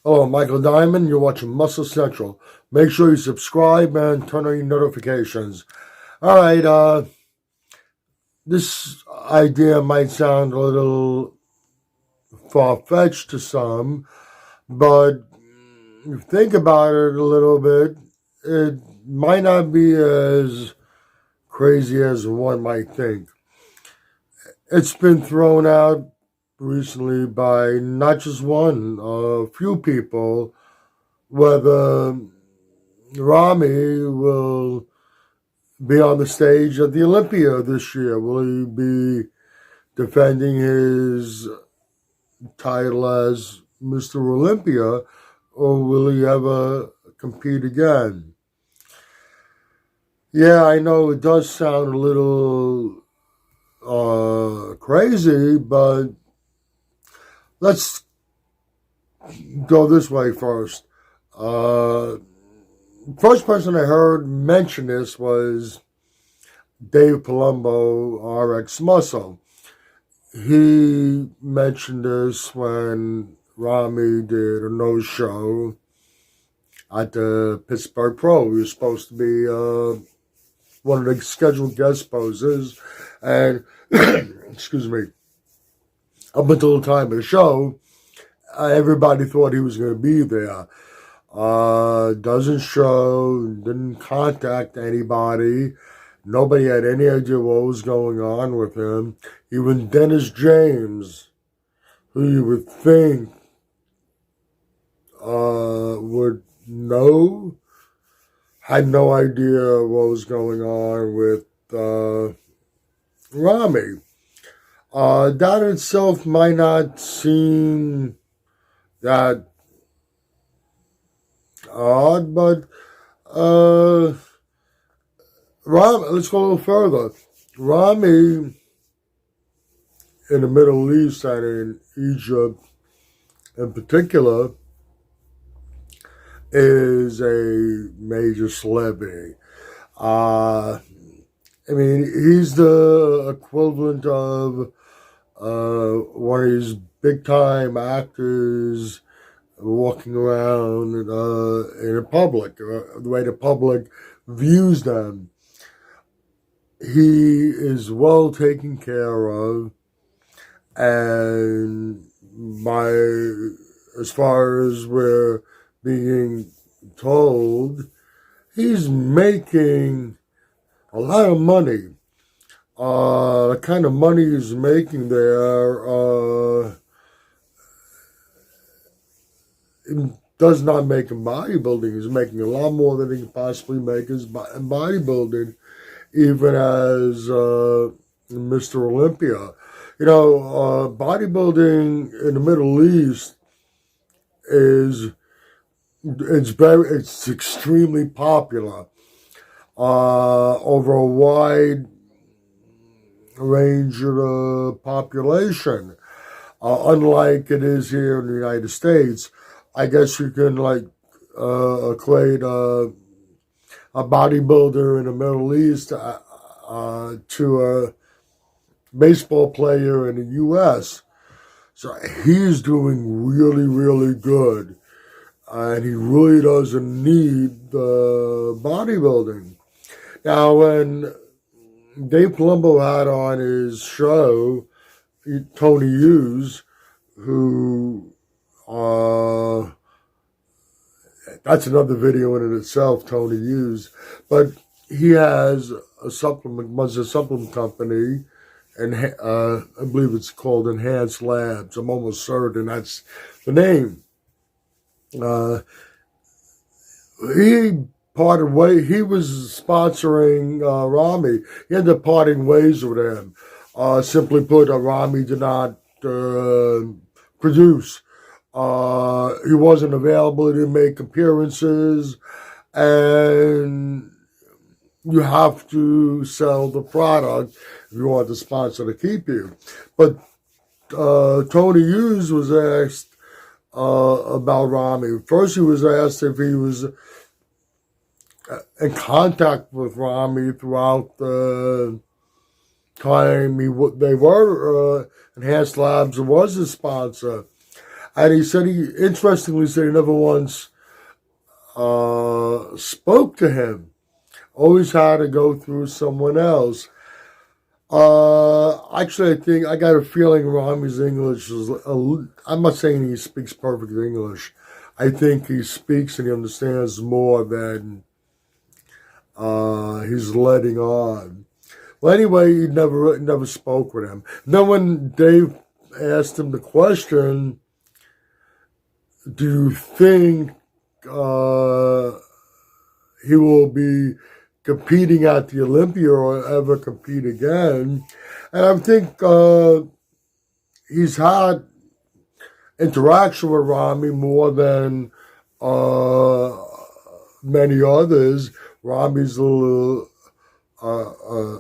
Hello, Michael Diamond. You're watching Muscle Central. Make sure you subscribe and turn on your notifications. All right, this idea might sound a little far-fetched to some, but if you think about it a little bit, it might not be as crazy as one might think. It's been thrown out recently by not just one, a few people, whether Ramy will be on the stage at the Olympia this year. Will he be defending his title as Mr. Olympia, or will he ever compete again? Yeah, I know it does sound a little crazy, but let's go this way first. First person I heard mention this was Dave Palumbo, RX Muscle. He mentioned this when Ramy did a no-show at the Pittsburgh Pro. He was supposed to be one of the scheduled guest poses, and excuse me, up until the time of the show, everybody thought he was going to be there. Doesn't show, didn't contact anybody. Nobody had any idea what was going on with him. Even Dennis James, who you would think would know, had no idea what was going on with Ramy. That itself might not seem that odd, but let's go a little further. Ramy in the Middle East and in Egypt in particular is a major celebrity. I mean, he's the equivalent of one of these big-time actors walking around in the public, the way the public views them. He is well taken care of, and as far as we're being told, he's making a lot of money. The kind of money he's making there does not make him bodybuilding. He's making a lot more than he can possibly make in bodybuilding, even as Mr. Olympia. You know, bodybuilding in the Middle East it's extremely popular over a wide range of the population. Unlike it is here in the United States, I guess you can equate a bodybuilder in the Middle East to a baseball player in the U.S. So he's doing really, really good. And he really doesn't need the bodybuilding. Now, when Dave Palumbo had on his show Tony Hughes, who that's another video in itself, Tony Hughes, but he has runs a supplement company, and I believe it's called Enhanced Labs. I'm almost certain that's the name. He parted ways. He was sponsoring Ramy. He ended up parting ways with him. Simply put, Ramy did not produce. He wasn't available. He didn't make appearances, and you have to sell the product if you want the sponsor to keep you. But Tony Hughes was asked about Ramy. First, he was asked if he was in contact with Ramy throughout the time they were Enhanced Labs was his sponsor. And he said interestingly said he never once spoke to him. Always had to go through someone else. Actually, I think I got a feeling Ramy's English is. I'm not saying he speaks perfect English. I think he speaks and he understands more than he's letting on. Well, anyway, he never spoke with him. Then when Dave asked him the question, "Do you think he will be competing at the Olympia or ever compete again?" And I think he's had interaction with Ramy more than many others. Ramy's a little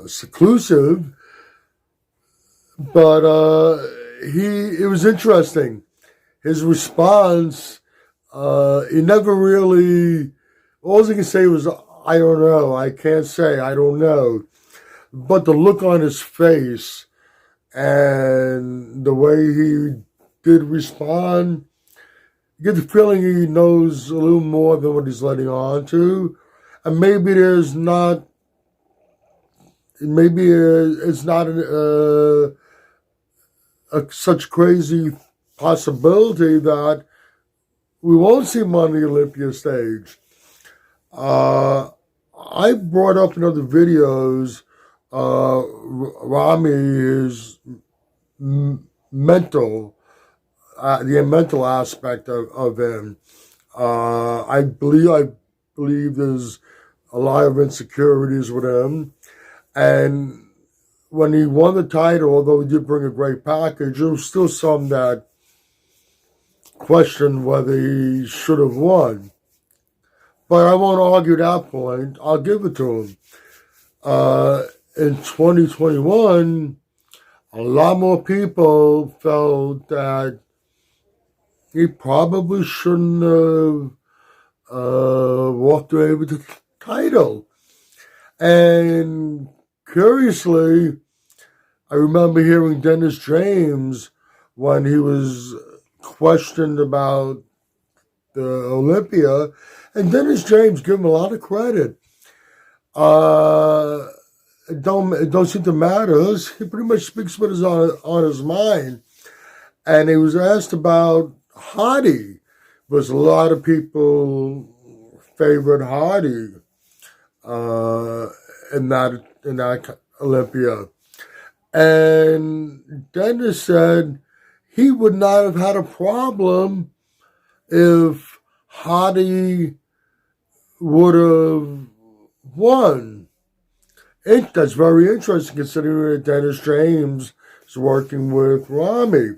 seclusive, but it was interesting. His response, he never really. All he can say was, "I don't know. I can't say. I don't know." But the look on his face and the way he did respond, you get the feeling he knows a little more than what he's letting on to. And maybe it's not such crazy possibility that we won't see him on the Olympia stage. I brought up in other videos Ramy is mental, the mental aspect of him. I believe there's a lot of insecurities with him, and when he won the title, although he did bring a great package, there was still some that questioned whether he should have won. But I won't argue that point. I'll give it to him. In 2021, a lot more people felt that he probably shouldn't have walked away with the title. And curiously, I remember hearing Dennis James when he was questioned about the Olympia, and Dennis James gave him a lot of credit. It don't seem to matter. He pretty much speaks what is on his mind. And he was asked about Hardy, because a lot of people favored Hardy in that Olympia. And Dennis said he would not have had a problem if Hardy would have won. That's very interesting considering that Dennis James is working with Ramy.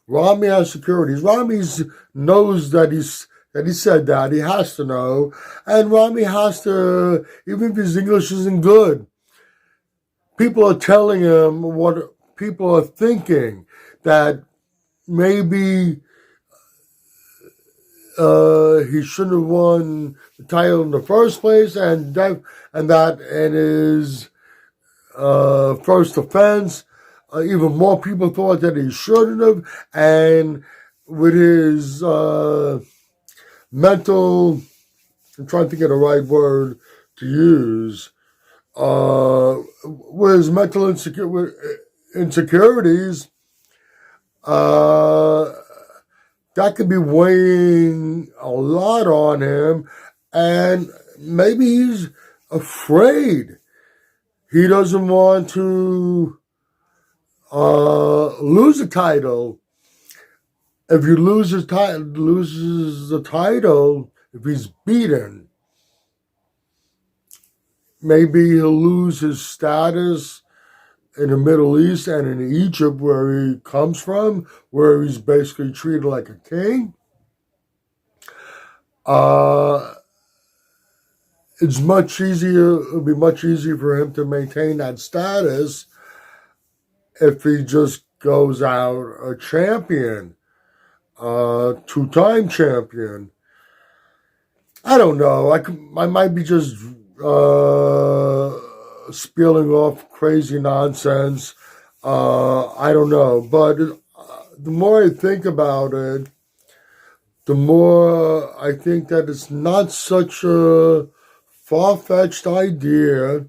Ramy has securities. Ramy knows that he said that. He has to know. And Ramy has to, even if his English isn't good, people are telling him what people are thinking, that maybe he shouldn't have won the title in the first place, and that in his first offense, even more people thought that he shouldn't have, and with his mental, I'm trying to think of the right word to use, with his mental insecurities, that could be weighing a lot on him, and maybe he's afraid. He doesn't want to lose a title. If he loses the title, if he's beaten, maybe he'll lose his status in the Middle East and in Egypt, where he comes from, where he's basically treated like a king. It'll be much easier for him to maintain that status if he just goes out a champion, two-time champion. I don't know. I might be just spilling off crazy nonsense. I don't know. But the more I think about it, the more I think that it's not such a far-fetched idea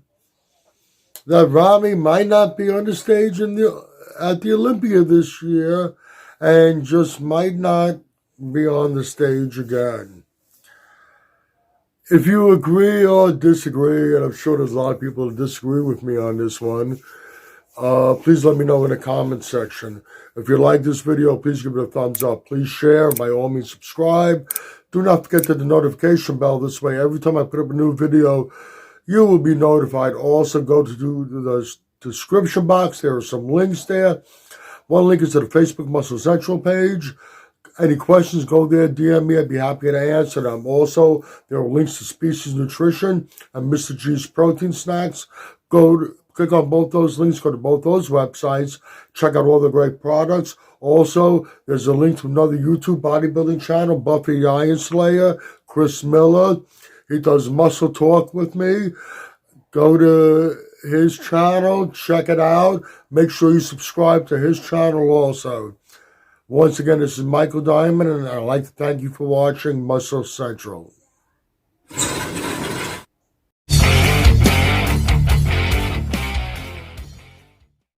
that Ramy might not be on the stage at the Olympia this year and just might not be on the stage again. If you agree or disagree, and I'm sure there's a lot of people who disagree with me on this one, please let me know in the comment section. If you like this video, please give it a thumbs up. Please share. By all means, subscribe. Do not forget to hit the notification bell. This way, every time I put up a new video, you will be notified. Also, go to the description box. There are some links there. One link is to the Facebook Muscle Central page. Any questions, go there, DM me. I'd be happy to answer them. Also, there are links to Species Nutrition and Mr. G's Protein Snacks. Click on both those links, go to both those websites, check out all the great products. Also, there's a link to another YouTube bodybuilding channel, Buffy the Iron Slayer, Chris Miller. He does Muscle Talk with me. Go to his channel, check it out. Make sure you subscribe to his channel also. Once again, this is Michael Diamond, and I'd like to thank you for watching Muscle Central.